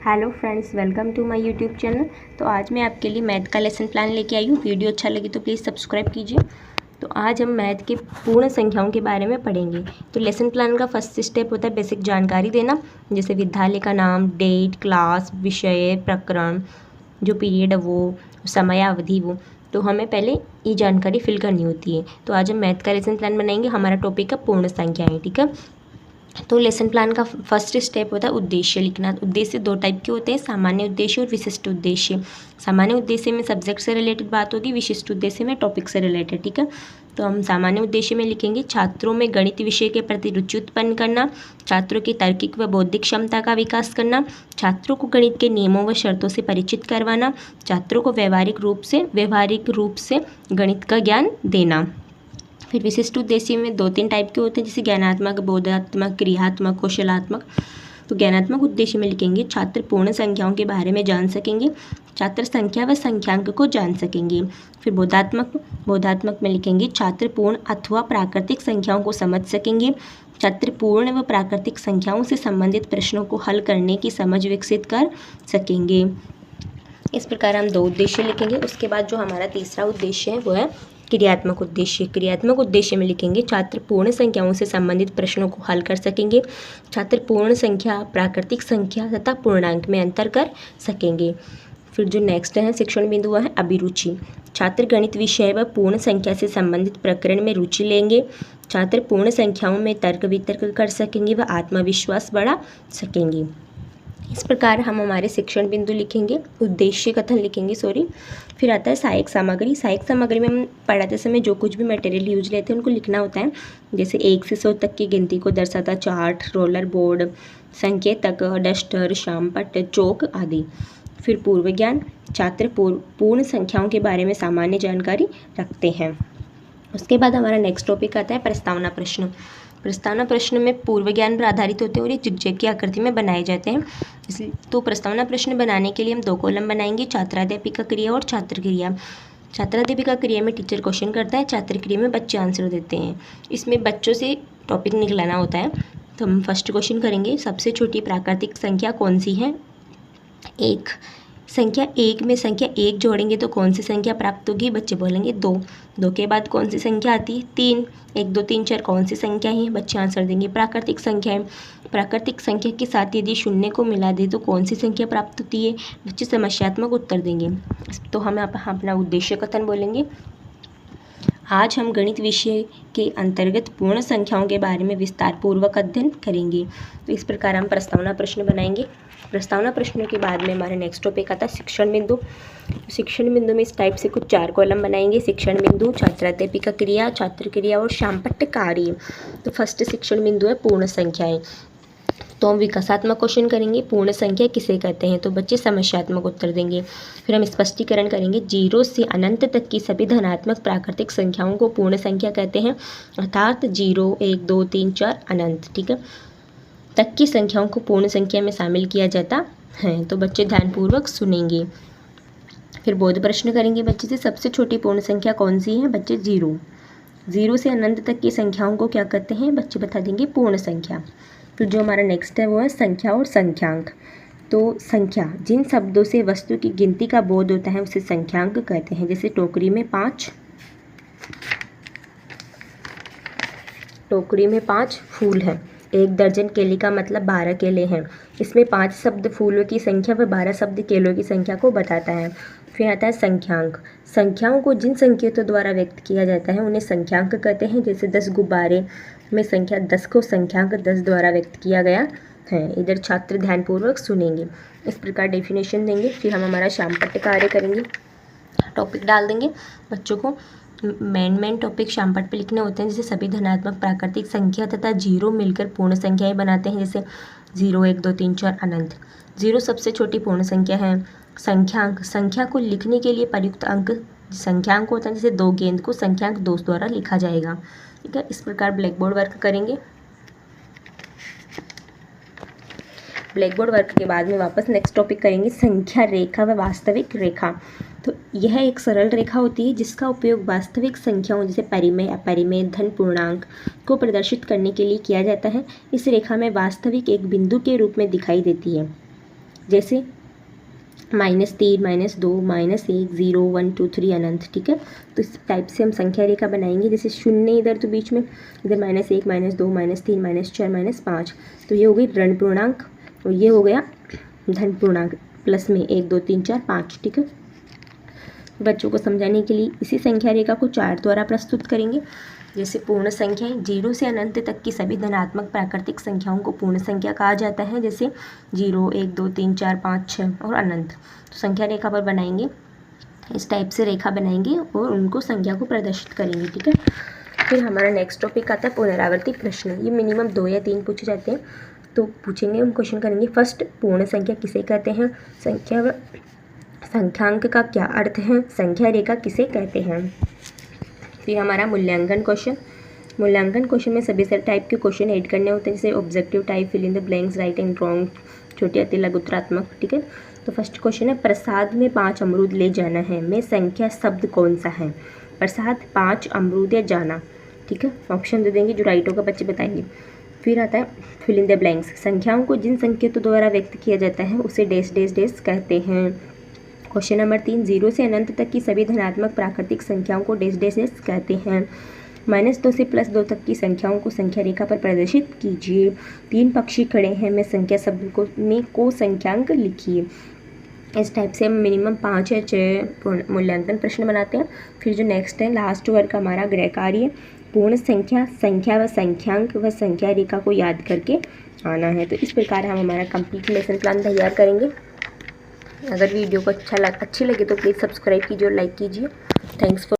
Hello friends, welcome to my YouTube channel. तो आज मैं आपके लिए मैथ का लेसन प्लान लेके आई हूँ। वीडियो अच्छा लगे तो प्लीज़ सब्सक्राइब कीजिए। तो आज हम मैथ के पूर्ण संख्याओं के बारे में पढ़ेंगे। तो लेसन प्लान का फर्स्ट स्टेप होता है बेसिक जानकारी देना, जैसे विद्यालय का नाम, डेट, क्लास, विषय, प्रकरण, जो पीरियड है वो, समय अवधि वो। तो हमें पहले ये जानकारी फिल करनी होती है। तो आज हम मैथ का लेसन प्लान बनाएंगे। हमारा टॉपिक है पूर्ण संख्याएँ, ठीक है। तो लेसन प्लान का फर्स्ट स्टेप होता है उद्देश्य लिखना। उद्देश्य दो टाइप के होते हैं, सामान्य उद्देश्य और विशिष्ट उद्देश्य। सामान्य उद्देश्य में सब्जेक्ट से रिलेटेड बात होगी, विशिष्ट उद्देश्य में टॉपिक से रिलेटेड, ठीक है। तो हम सामान्य उद्देश्य में लिखेंगे छात्रों में गणित विषय के प्रति रुचि उत्पन्न करना, छात्रों की तार्किक व बौद्धिक क्षमता का विकास करना, छात्रों को गणित के नियमों व शर्तों से परिचित करवाना, छात्रों को व्यावहारिक रूप से गणित का ज्ञान देना। फिर विशिष्ट उद्देश्य में दो तीन टाइप के होते हैं, जैसे ज्ञानात्मक, बोधात्मक, क्रियात्मक, कौशलात्मक। तो ज्ञानात्मक उद्देश्य में लिखेंगे छात्र पूर्ण संख्याओं के बारे में जान सकेंगे, छात्र संख्या व संख्यांक को जान सकेंगे। फिर बोधात्मक में लिखेंगे छात्र पूर्ण अथवा प्राकृतिक संख्याओं को समझ सकेंगे, छात्र पूर्ण व प्राकृतिक संख्याओं से संबंधित प्रश्नों को हल करने की समझ विकसित कर सकेंगे। इस प्रकार हम दो उद्देश्य लिखेंगे। उसके बाद जो हमारा तीसरा उद्देश्य है वो है क्रियात्मक उद्देश्य। क्रियात्मक उद्देश्य में लिखेंगे छात्र पूर्ण संख्याओं से संबंधित प्रश्नों को हल कर सकेंगे, छात्र पूर्ण संख्या, प्राकृतिक संख्या तथा पूर्णांक में अंतर कर सकेंगे। फिर जो नेक्स्ट है शिक्षण बिंदु है अभिरुचि। छात्र गणित विषय व पूर्ण संख्या से संबंधित प्रकरण में रुचि लेंगे, छात्र पूर्ण संख्याओं में तर्क वितर्क कर सकेंगे व आत्मविश्वास बढ़ा सकेंगे। इस प्रकार हम हमारे शिक्षण बिंदु लिखेंगे, उद्देश्य कथन लिखेंगे फिर आता है सहायक सामग्री। सहायक सामग्री में हम पढ़ाते समय जो कुछ भी मटेरियल यूज लेते हैं उनको लिखना होता है, जैसे 1 से 100 तक की गिनती को दर्शाता चार्ट, रोलर बोर्ड, संकेतक, डस्टर, शामपट्ट, चौक आदि। फिर पूर्व ज्ञान, छात्र पूर्ण संख्याओं के बारे में सामान्य जानकारी रखते हैं। उसके बाद हमारा नेक्स्ट टॉपिक आता है प्रस्तावना प्रश्न। प्रस्तावना प्रश्न में पूर्व ज्ञान पर आधारित होते हैं और ये जिगजैग की आकृति में बनाए जाते हैं। इसलिए तो प्रस्तावना प्रश्न बनाने के लिए हम दो कॉलम बनाएंगे, छात्राध्यापिका क्रिया और छात्र क्रिया। छात्राध्यापिका क्रिया में टीचर क्वेश्चन करता है, छात्र क्रिया में बच्चे आंसर देते हैं। इसमें बच्चों से टॉपिक निकलाना होता है। तो हम फर्स्ट क्वेश्चन करेंगे, सबसे छोटी प्राकृतिक संख्या कौन सी है? 1। संख्या 1 में संख्या 1 जोड़ेंगे तो कौन सी संख्या प्राप्त होगी? बच्चे बोलेंगे 2। 2 के बाद कौन सी संख्या आती है? 3। 1 2 3 4 कौन सी संख्या है? बच्चे आंसर देंगे प्राकृतिक संख्या है। प्राकृतिक संख्या के साथ यदि शून्य को मिला दे तो कौन सी संख्या प्राप्त होती है? बच्चे समस्यात्मक उत्तर देंगे। तो हम अपना उद्देश्य कथन बोलेंगे, आज हम गणित विषय के अंतर्गत पूर्ण संख्याओं के बारे में विस्तार पूर्वक अध्ययन करेंगे। तो इस प्रकार हम प्रस्तावना प्रश्न बनाएंगे। प्रस्तावना प्रश्नों के बाद में हमारा नेक्स्ट टॉपिक आता है शिक्षण बिंदु। शिक्षण बिंदु में इस टाइप से कुछ 4 कॉलम बनाएंगे, शिक्षण बिंदु, छात्राध्यापिका क्रिया, छात्र क्रिया और शामपट्ट कार्य। तो फर्स्ट शिक्षण बिंदु है पूर्ण संख्याएं। तो हम विकासात्मक क्वेश्चन करेंगे, पूर्ण संख्या किसे कहते हैं? तो बच्चे समस्यात्मक उत्तर देंगे। फिर हम स्पष्टीकरण करेंगे, 0 से अनंत तक की सभी धनात्मक प्राकृतिक संख्याओं को पूर्ण संख्या कहते हैं, अर्थात 0 1 2 3 4 अनंत, ठीक है, तक की संख्याओं को पूर्ण संख्या में शामिल किया जाता है। तो बच्चे ध्यानपूर्वक सुनेंगे। फिर बोध प्रश्न करेंगे बच्चे से, सबसे छोटी पूर्ण संख्या कौन सी है? बच्चे 0। 0 से अनंत तक की संख्याओं को क्या कहते हैं? बच्चे बता देंगे पूर्ण संख्या। तो जो हमारा नेक्स्ट है वो है संख्या और संख्यांक। तो संख्या, जिन शब्दों से वस्तु की गिनती का बोध होता है उसे संख्यांक कहते हैं। जैसे टोकरी में 5 फूल हैं, 1 दर्जन केले का मतलब 12 केले हैं। इसमें 5 शब्द फूलों की संख्या व 12 शब्द केलों की संख्या को बताता है। फिर आता है संख्यांक। संख्याओं को जिन संकेतों द्वारा व्यक्त किया जाता है उन्हें संख्यांक कहते हैं। जैसे 10 गुब्बारे में संख्या 10 को संख्यांक 10 द्वारा व्यक्त किया गया है। इधर छात्र ध्यानपूर्वक सुनेंगे, इस प्रकार डेफिनेशन देंगे। फिर हम हमारा शामपट्ट कार्य करेंगे, टॉपिक डाल देंगे। बच्चों को मेन टॉपिक शामपट्ट पे लिखने होते हैं, जैसे सभी धनात्मक प्राकृतिक संख्या तथा 0 मिलकर पूर्ण संख्याएं बनाते हैं, जैसे 0 1 2 3 4 अनंत। 0 सबसे छोटी पूर्ण संख्या है। संख्यांक, संख्या को लिखने के लिए प्रयुक्त अंक संख्यांक होता है, जैसे 2 गेंद को संख्यांक 2 द्वारा लिखा जाएगा, ठीक है। इस प्रकार ब्लैक बोर्ड वर्क करेंगे। ब्लैक बोर्ड वर्क के बाद में वापस नेक्स्ट टॉपिक करेंगे संख्या रेखा व वास्तविक रेखा। तो यह एक सरल रेखा होती है जिसका उपयोग वास्तविक संख्याओं जैसे परिमेय, अपरिमेय, धन, पूर्णांक को प्रदर्शित करने के लिए किया जाता है। इस रेखा में वास्तविक एक बिंदु के रूप में दिखाई देती है। जैसे -3, -2, -1, 0, 1, 2, 3 अनंत, ठीक है। तो इस टाइप से हम संख्या रेखा बनाएंगे। जैसे शून्य इधर तो बीच में, इधर -1, -2, -3, -4, -5, तो ये हो गई ऋण पूर्णांक और ये हो गया धन पूर्णांक, प्लस में 1, 2, 3, 4, 5, ठीक है। बच्चों को समझाने के लिए इसी संख्या रेखा को चार्ट द्वारा प्रस्तुत करेंगे। जैसे पूर्ण संख्याएं, 0 से अनंत तक की सभी धनात्मक प्राकृतिक संख्याओं को पूर्ण संख्या कहा जाता है। जैसे 0, 1, 2, 3, 4, 5, 6 और अनंत। तो संख्या रेखा पर बनाएंगे, इस टाइप से रेखा बनाएंगे और उनको संख्या को प्रदर्शित करेंगे, ठीक है। फिर हमारा नेक्स्ट टॉपिक आता है पुनरावर्ती प्रश्न। ये मिनिमम 2 या 3 पूछे जाते हैं, तो पूछेंगे, हम क्वेश्चन करेंगे। फर्स्ट, पूर्ण संख्या किसे कहते हैं? संख्यांक का क्या अर्थ है? संख्या रेखा किसे कहते हैं? फिर हमारा मूल्यांकन क्वेश्चन में सभी टाइप के क्वेश्चन ऐड करने होते हैं, जैसे objective type, fill in the blanks, right and wrong, छोटे अति लघुत्रात्मक, ठीक है। तो फर्स्ट क्वेश्चन है, प्रसाद में 5 अमरूद ले जाना है में संख्या शब्द कौन सा है? प्रसाद, 5 अमरूद या जाना, ठीक है। ऑप्शन दे देंगे, जो राइट होगा बच्चे बताएंगे। फिर आता है फिल इन द ब्लैंक्स, संख्याओं को जिन संकेतों द्वारा व्यक्त किया जाता है उसे डैश डैश डैश कहते हैं। क्वेश्चन नंबर 3, 0 से अनंत तक की सभी धनात्मक प्राकृतिक संख्याओं को डैश डैश डैश कहते हैं। -2 से +2 तक की संख्याओं को संख्या रेखा पर प्रदर्शित कीजिए। 3 पक्षी खड़े हैं में संख्या शब्द में को संख्यांक लिखिए। इस टाइप से हम मिनिमम 5 या 6 मूल्यांकन प्रश्न बनाते हैं। फिर जो नेक्स्ट है, लास्ट वर्क हमारा गृह कार्य, पूर्ण संख्या, संख्या व संख्यांक व संख्या रेखा को याद करके आना है। तो इस प्रकार हम हमारा कंप्लीट लेसन प्लान तैयार करेंगे। अगर वीडियो को अच्छी लगे तो प्लीज़ सब्सक्राइब कीजिए और लाइक कीजिए। Thanks for